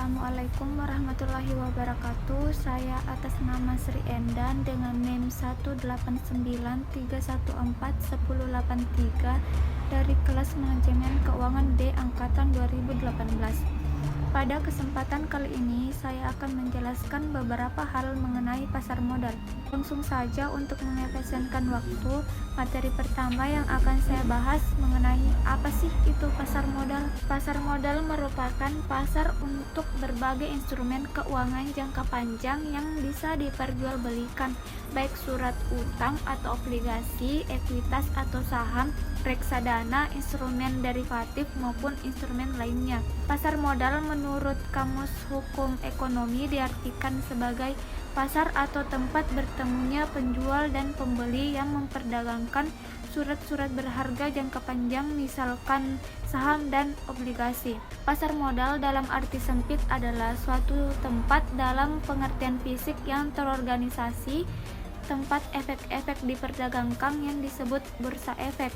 Assalamualaikum warahmatullahi wabarakatuh. Saya atas nama Sri Endan dengan NIM 1893141041083 dari kelas Manajemen Keuangan D Angkatan 2018. Pada kesempatan kali ini saya akan menjelaskan beberapa hal mengenai pasar modal. Langsung saja untuk mengefisienkan waktu, materi pertama yang akan saya bahas mengenai apa sih itu pasar modal. Pasar modal merupakan pasar untuk berbagai instrumen keuangan jangka panjang yang bisa diperjualbelikan, baik surat utang atau obligasi, ekuitas atau saham, reksadana, instrumen derivatif maupun instrumen lainnya. Pasar modal menurut Kamus Hukum Ekonomi diartikan sebagai pasar atau tempat bertemunya penjual dan pembeli yang memperdagangkan surat-surat berharga jangka panjang, misalkan saham dan obligasi. Pasar modal dalam arti sempit adalah suatu tempat dalam pengertian fisik yang terorganisasi, tempat efek-efek diperdagangkan yang disebut bursa efek.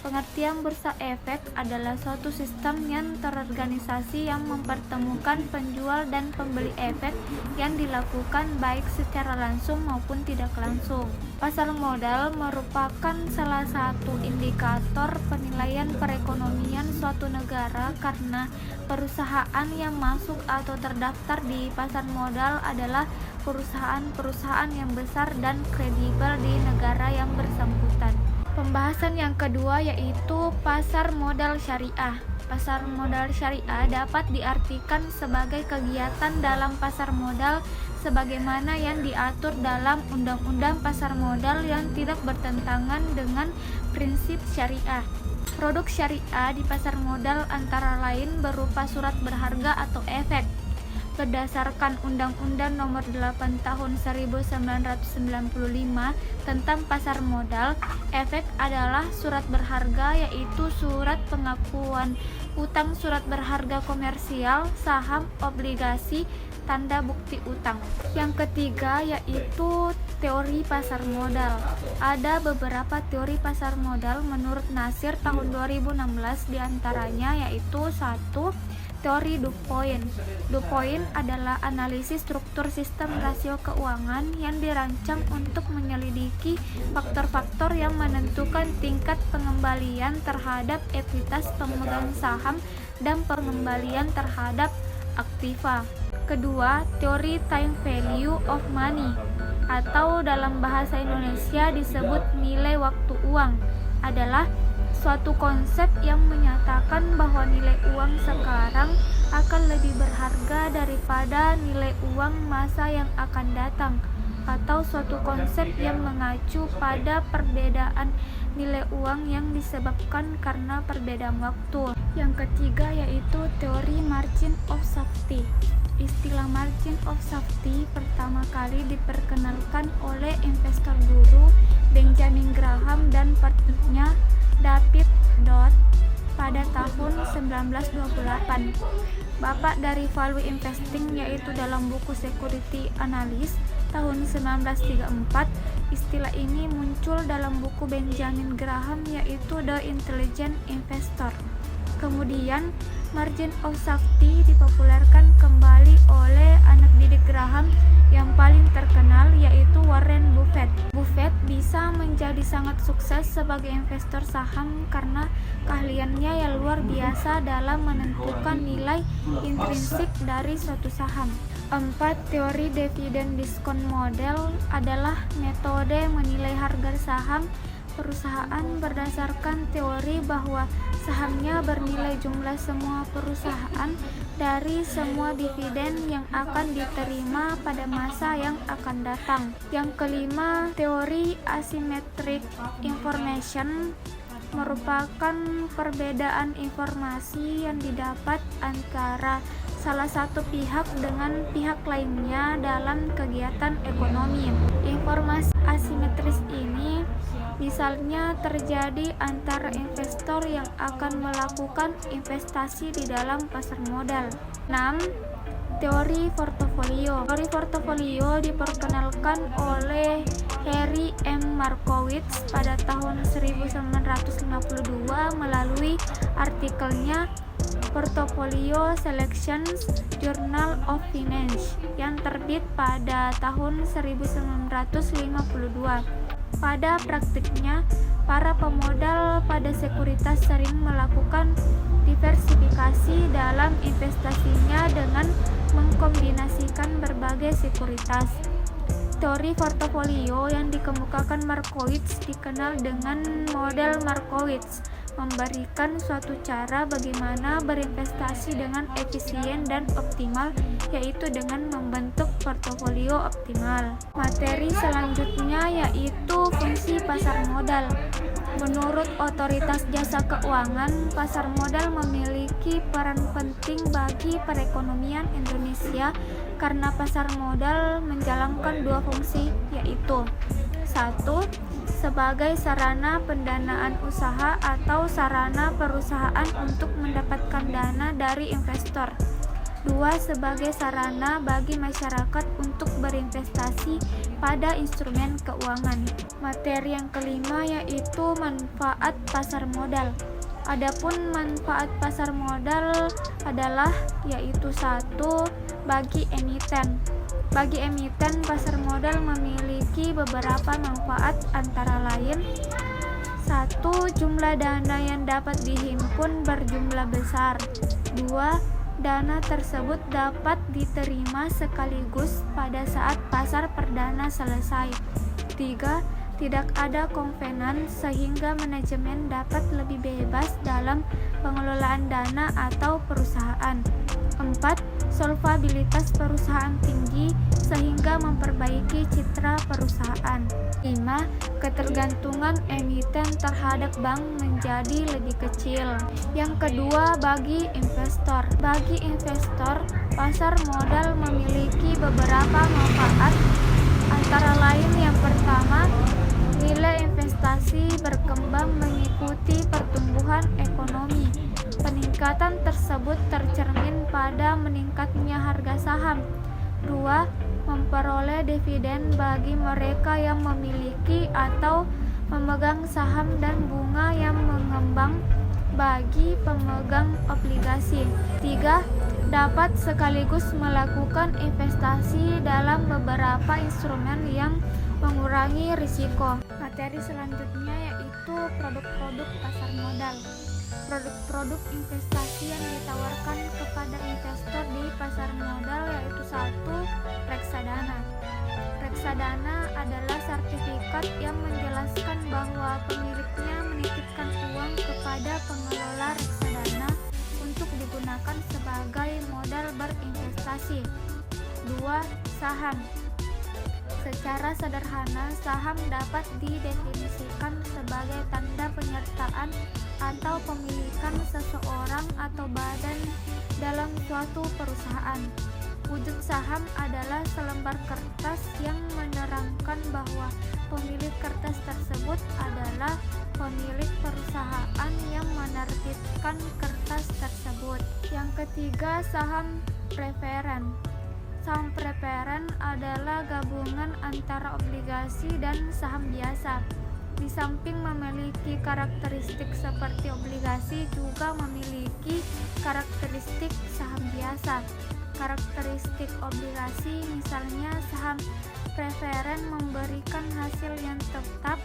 Pengertian bursa efek adalah suatu sistem yang terorganisasi yang mempertemukan penjual dan pembeli efek yang dilakukan baik secara langsung maupun tidak langsung. Pasar modal merupakan salah satu indikator penilaian perekonomian suatu negara karena perusahaan yang masuk atau terdaftar di pasar modal adalah perusahaan-perusahaan yang besar dan kredibel di negara yang bersangkutan. Pembahasan yang kedua yaitu pasar modal syariah. Pasar modal syariah dapat diartikan sebagai kegiatan dalam pasar modal sebagaimana yang diatur dalam Undang-Undang Pasar Modal yang tidak bertentangan dengan prinsip syariah. Produk syariah di pasar modal antara lain berupa surat berharga atau efek. Berdasarkan Undang-Undang Nomor 8 Tahun 1995 tentang pasar modal, efek adalah surat berharga yaitu surat pengakuan utang, surat berharga komersial, saham, obligasi, tanda bukti utang. Yang ketiga yaitu teori pasar modal. Ada beberapa teori pasar modal menurut Nasir tahun 2016, diantaranya yaitu 1. Teori Dupont. Dupont adalah analisis struktur sistem rasio keuangan yang dirancang untuk menyelidiki faktor-faktor yang menentukan tingkat pengembalian terhadap ekuitas pemegang saham dan pengembalian terhadap aktiva. Kedua, teori time value of money atau dalam bahasa Indonesia disebut nilai waktu uang adalah suatu konsep yang menyatakan bahwa nilai uang sekarang akan lebih berharga daripada nilai uang masa yang akan datang, atau suatu konsep yang mengacu pada perbedaan nilai uang yang disebabkan karena perbedaan waktu. Yang ketiga yaitu teori margin of safety. Istilah margin of safety pertama kali diperkenalkan oleh investor guru Benjamin Graham dan partnernya David Dodd pada tahun 1928. Bapak dari value investing, yaitu dalam buku Security Analyst tahun 1934. Istilah ini muncul dalam buku Benjamin Graham yaitu The Intelligent Investor. Kemudian margin of safety dipopulerkan kembali oleh anak didik Graham yang paling terkenal yaitu Warren Buffett. Buffett bisa menjadi sangat sukses sebagai investor saham karena keahliannya yang luar biasa dalam menentukan nilai intrinsik dari suatu saham. 4. Teori dividen discount model adalah metode menilai harga saham perusahaan berdasarkan teori bahwa sahamnya bernilai jumlah semua perusahaan dari semua dividen yang akan diterima pada masa yang akan datang. Yang kelima, teori asymmetric information merupakan perbedaan informasi yang didapat antara salah satu pihak dengan pihak lainnya dalam kegiatan ekonomi. Informasi asimetris ini misalnya terjadi antara investor yang akan melakukan investasi di dalam pasar modal. 6. Teori portofolio. Teori portofolio diperkenalkan oleh Harry M. Markowitz pada tahun 1952 melalui artikelnya Portfolio Selections Journal of Finance yang terbit pada tahun 1952. Pada praktiknya, para pemodal pada sekuritas sering melakukan diversifikasi dalam investasinya dengan mengkombinasikan berbagai sekuritas. Teori portofolio yang dikemukakan Markowitz dikenal dengan model Markowitz, memberikan suatu cara bagaimana berinvestasi dengan efisien dan optimal, yaitu dengan membentuk portofolio optimal. Materi selanjutnya yaitu fungsi pasar modal. Menurut Otoritas Jasa Keuangan, pasar modal memiliki peran penting bagi perekonomian Indonesia karena pasar modal menjalankan dua fungsi, yaitu 1. Sebagai sarana pendanaan usaha atau sarana perusahaan untuk mendapatkan dana dari investor. 2. Sebagai sarana bagi masyarakat untuk berinvestasi pada instrumen keuangan. Materi yang kelima yaitu manfaat pasar modal. Adapun manfaat pasar modal adalah yaitu 1. Bagi emiten. Bagi emiten, pasar modal memiliki beberapa manfaat antara lain 1. Jumlah dana yang dapat dihimpun berjumlah besar. 2. Dana tersebut dapat diterima sekaligus pada saat pasar perdana selesai. 3. Tidak ada konvenan sehingga manajemen dapat lebih bebas dalam pengelolaan dana atau perusahaan. 4. Solvabilitas perusahaan tinggi sehingga memperbaiki citra perusahaan. 5. Ketergantungan emiten terhadap bank menjadi lebih kecil. Yang kedua, bagi investor. Bagi investor, pasar modal memiliki beberapa manfaat, antara lain yang pertama, nilai investasi berkembang mengikuti pertumbuhan ekonomi. Peningkatan tersebut tercermin pada meningkatnya harga saham. 2. Memperoleh dividen bagi mereka yang memiliki atau memegang saham dan bunga yang mengembang bagi pemegang obligasi. 3. Dapat sekaligus melakukan investasi dalam beberapa instrumen yang mengurangi risiko. Materi selanjutnya yaitu produk-produk pasar modal. Produk-produk investasi yang ditawarkan kepada investor di pasar modal yaitu 1. Reksadana. Reksadana adalah sertifikat yang menjelaskan bahwa pemiliknya menitipkan uang kepada pengelola reksadana untuk digunakan sebagai modal berinvestasi. 2. Saham. Secara sederhana, saham dapat didefinisikan sebagai tanda penyertaan atau pemilikan seseorang atau badan dalam suatu perusahaan. Wujud saham adalah selembar kertas yang menerangkan bahwa pemilik kertas tersebut adalah pemilik perusahaan yang menerbitkan kertas tersebut. Yang ketiga, saham preferen. Saham preferen adalah gabungan antara obligasi dan saham biasa. Di samping memiliki karakteristik seperti obligasi, juga memiliki karakteristik saham biasa. Karakteristik obligasi, misalnya saham preferen memberikan hasil yang tetap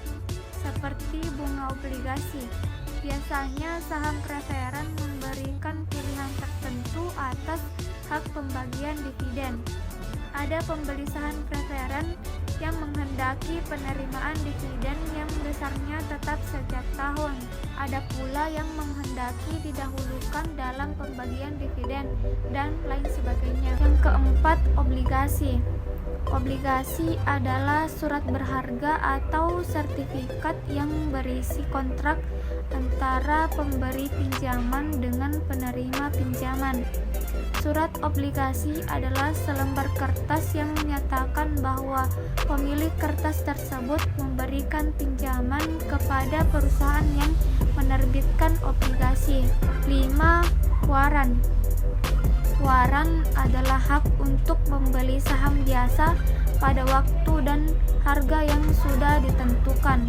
seperti bunga obligasi. Biasanya saham preferen memberikan pilihan tertentu atas hak pembagian dividen. Ada pembeli saham preferen yang menghendaki penerimaan dividen yang besarnya tetap setiap tahun. Ada pula yang menghendaki didahulukan dalam pembagian dividen dan lain sebagainya. Yang keempat, obligasi. Obligasi adalah surat berharga atau sertifikat yang berisi kontrak antara pemberi pinjaman dengan penerima pinjaman. Surat obligasi adalah selembar kertas yang menyatakan bahwa pemilik kertas tersebut memberikan pinjaman kepada perusahaan yang menerbitkan obligasi. 5. Waran. Waran adalah hak untuk membeli saham biasa pada waktu dan harga yang sudah ditentukan.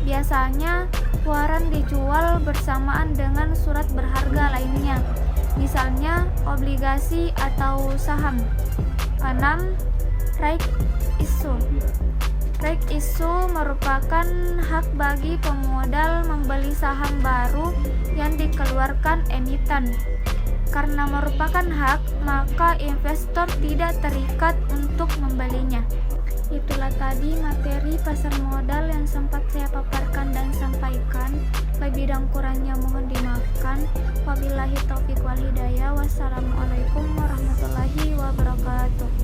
Biasanya, waran dijual bersamaan dengan surat berharga lainnya. misalnya obligasi atau saham. 6. Right issue. Right issue merupakan hak bagi pemodal membeli saham baru yang dikeluarkan emiten. Karena merupakan hak, maka investor tidak terikat untuk membelinya. Itulah tadi materi pasar modal yang sempat saya paparkan dan sampaikan. Lebih dan kurangnya mohon dimaafkan. Wabillahi taufiq wal hidayah. Wassalamualaikum warahmatullahi wabarakatuh.